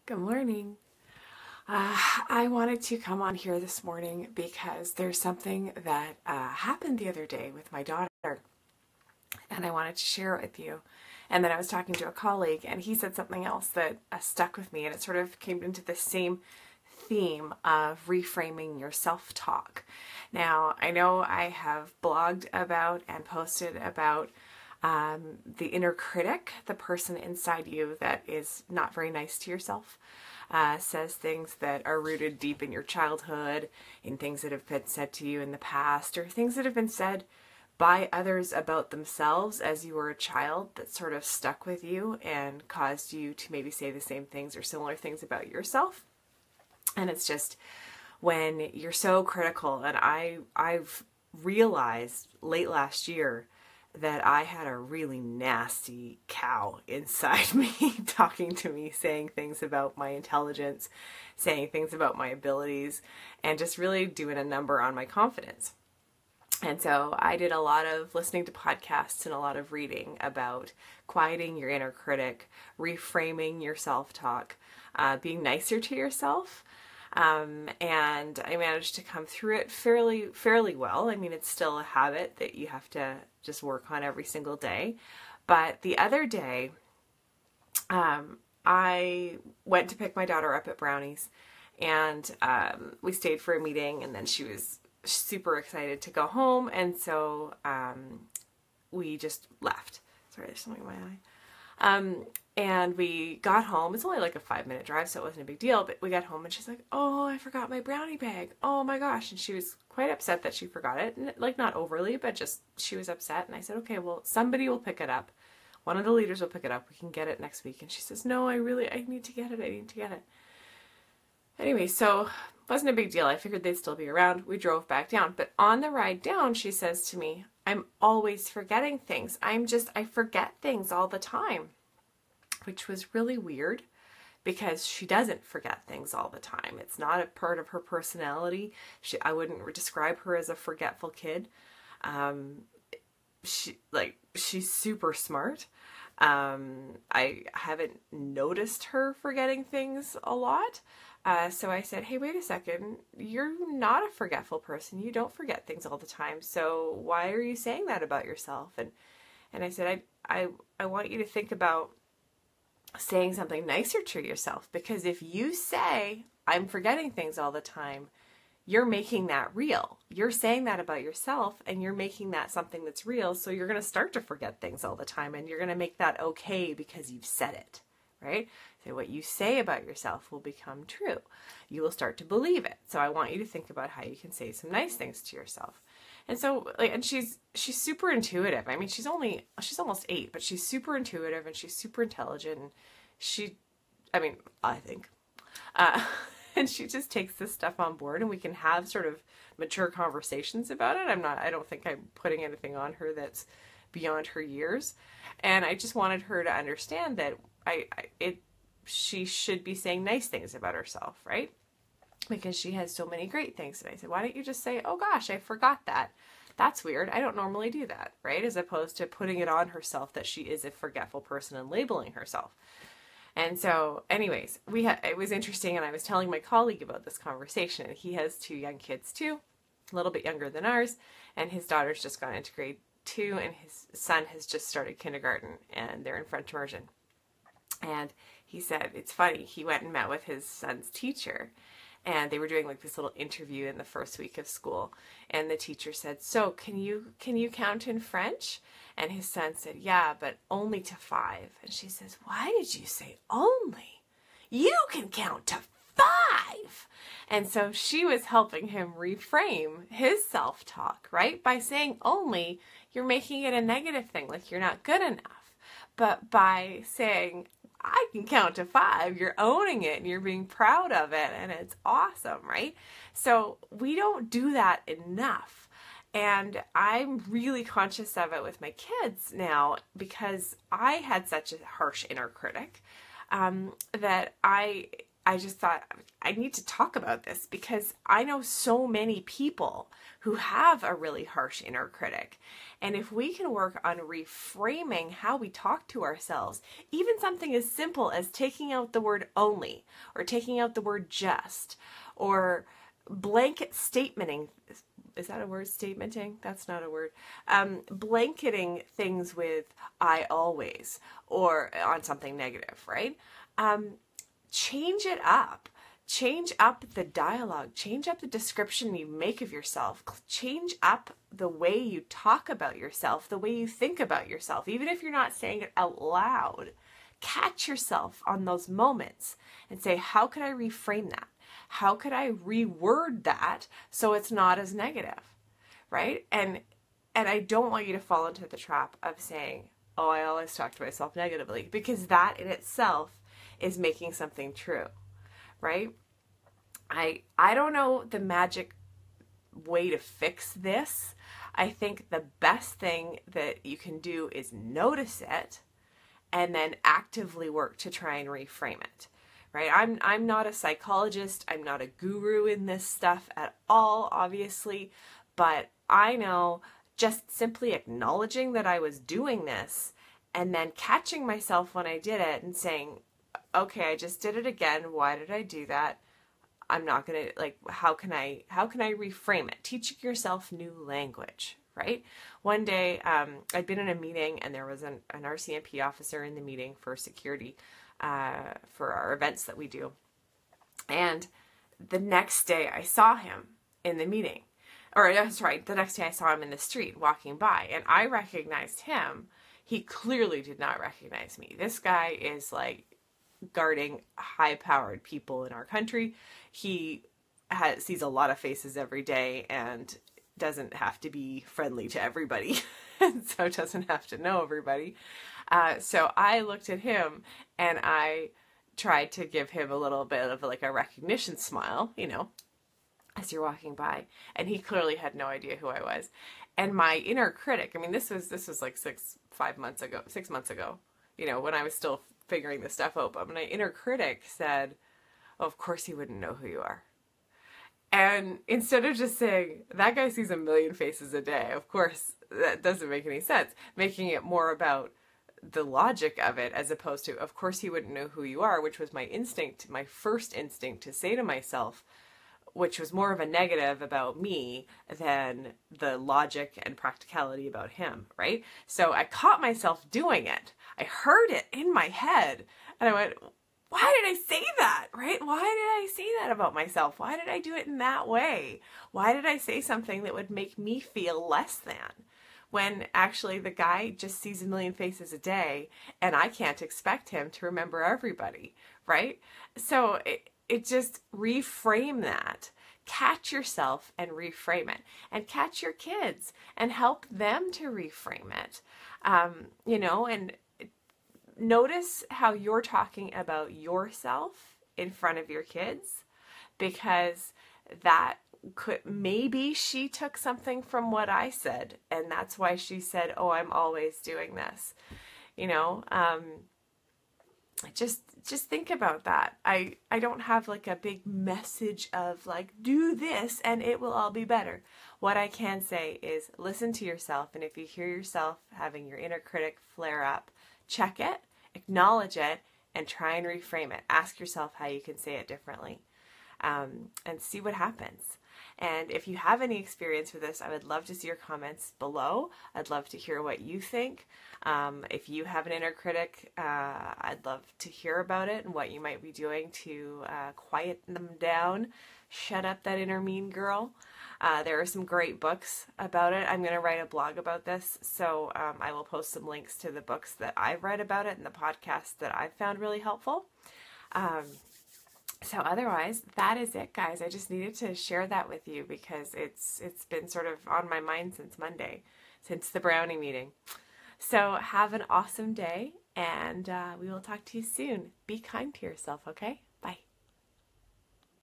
Good morning. I wanted to come on here this morning because there's something that happened the other day with my daughter, and I wanted to share it with you. And then I was talking to a colleague, and he said something else that stuck with me, and it sort of came into the same theme of reframing your self-talk. Now, I know I have blogged about and posted about the inner critic, the person inside you that is not very nice to yourself, says things that are rooted deep in your childhood, in things that have been said to you in the past, or things that have been said by others about themselves as you were a child that sort of stuck with you and caused you to maybe say the same things or similar things about yourself. And it's just when you're so critical, and I've realized late last year that I had a really nasty cow inside me talking to me, saying things about my intelligence, saying things about my abilities, and just really doing a number on my confidence. And so I did a lot of listening to podcasts and a lot of reading about quieting your inner critic, reframing your self-talk, being nicer to yourself. And I managed to come through it fairly well. I mean, it's still a habit that you have to just work on every single day. But the other day, I went to pick my daughter up at Brownies, and we stayed for a meeting, and then she was super excited to go home, and so we just left. Sorry, there's something in my eye. And we got home. It's only like a 5-minute drive, so it wasn't a big deal, but we got home and she's like, "Oh, I forgot my brownie bag. Oh my gosh." And she was quite upset that she forgot it. And like, not overly, but just she was upset. And I said, "Okay, well, somebody will pick it up. One of the leaders will pick it up. We can get it next week." And she says, "No, I need to get it. I need to get it." Anyway, so it wasn't a big deal. I figured they'd still be around. We drove back down. But on the ride down, she says to me, "I'm always forgetting things. I forget things all the time." Which was really weird because she doesn't forget things all the time. It's not a part of her personality. I wouldn't describe her as a forgetful kid. She's super smart. I haven't noticed her forgetting things a lot. So I said, "Hey, wait a second. You're not a forgetful person. You don't forget things all the time. So why are you saying that about yourself?" And I said, I want you to think about saying something nicer to yourself, because if you say, "I'm forgetting things all the time," you're making that real. You're saying that about yourself, and you're making that something that's real. So you're going to start to forget things all the time, and you're going to make that okay because you've said it, right? So what you say about yourself will become true. You will start to believe it. So I want you to think about how you can say some nice things to yourself. And so, and she's super intuitive. I mean, she's almost 8, but she's super intuitive and she's super intelligent. And I think, and she just takes this stuff on board, and we can have sort of mature conversations about it. I don't think I'm putting anything on her that's beyond her years. And I just wanted her to understand that she should be saying nice things about herself, right? Because she has so many great things. And I said, "Why don't you just say, 'Oh gosh, I forgot that. That's weird. I don't normally do that,' right?" As opposed to putting it on herself that she is a forgetful person and labeling herself. And so anyways, it was interesting, and I was telling my colleague about this conversation, and he has 2 young kids too, a little bit younger than ours, and his daughter's just gone into grade 2, and his son has just started kindergarten, and they're in French immersion. And he said, it's funny, he went and met with his son's teacher, and they were doing like this little interview in the first week of school. And the teacher said, "So can you count in French?" And his son said, "Yeah, but only to 5. And she says, "Why did you say only? You can count to 5. And so she was helping him reframe his self-talk, right? By saying only, you're making it a negative thing, like you're not good enough. But by saying, "I can count to 5, you're owning it and you're being proud of it, and it's awesome, right? So we don't do that enough. And I'm really conscious of it with my kids now, because I had such a harsh inner critic that I I just thought I need to talk about this because I know so many people who have a really harsh inner critic. And if we can work on reframing how we talk to ourselves, even something as simple as taking out the word only, or taking out the word just, or blanket statementing. Is that a word, statementing? That's not a word. Blanketing things with I always, or on something negative, right? Change it up. Change up the dialogue. Change up the description you make of yourself. Change up the way you talk about yourself, the way you think about yourself. Even if you're not saying it out loud, catch yourself on those moments and say, how could I reframe that? How could I reword that so it's not as negative, right? And I don't want you to fall into the trap of saying, oh, I always talk to myself negatively, because that in itself is making something true, right? I don't know the magic way to fix this. I think the best thing that you can do is notice it and then actively work to try and reframe it, right? I'm not a psychologist. I'm not a guru in this stuff at all, obviously, but I know just simply acknowledging that I was doing this and then catching myself when I did it and saying, okay, I just did it again. Why did I do that? I'm not going to, like, how can I reframe it? Teaching yourself new language, right? One day, I'd been in a meeting and there was an RCMP officer in the meeting for security, for our events that we do. And the next day I saw him in the meeting, or sorry, the next day I saw him in the street walking by, and I recognized him. He clearly did not recognize me. This guy is like guarding high-powered people in our country. He sees a lot of faces every day and doesn't have to be friendly to everybody, and so doesn't have to know everybody. So I looked at him and I tried to give him a little bit of like a recognition smile, you know, as you're walking by, and he clearly had no idea who I was. And my inner critic, I mean, this was like 6 months ago, you know, when I was still figuring this stuff out, but my inner critic said, oh, of course he wouldn't know who you are. And instead of just saying, that guy sees a million faces a day, of course, that doesn't make any sense, making it more about the logic of it as opposed to, of course he wouldn't know who you are, which was my instinct, my first instinct to say to myself, which was more of a negative about me than the logic and practicality about him, right? So I caught myself doing it. I heard it in my head and I went, why did I say that, right? Why did I say that about myself? Why did I do it in that way? Why did I say something that would make me feel less than? When actually the guy just sees a million faces a day and I can't expect him to remember everybody, right? So it just reframe that. Catch yourself and reframe it, and catch your kids and help them to reframe it. You know, and notice how you're talking about yourself in front of your kids, because that could, maybe she took something from what I said and that's why she said, oh, I'm always doing this, you know. Just think about that. I don't have like a big message of like, do this and it will all be better. What I can say is listen to yourself, and if you hear yourself having your inner critic flare up, check it, acknowledge it, and try and reframe it. Ask yourself how you can say it differently, and see what happens. And if you have any experience with this, I would love to see your comments below. I'd love to hear what you think. If you have an inner critic, I'd love to hear about it and what you might be doing to quiet them down. Shut up that inner mean girl. There are some great books about it. I'm going to write a blog about this, so I will post some links to the books that I've read about it and the podcasts that I've found really helpful. So otherwise, that is it, guys. I just needed to share that with you because it's been sort of on my mind since Monday, since the brownie meeting. So have an awesome day, and we will talk to you soon. Be kind to yourself, okay?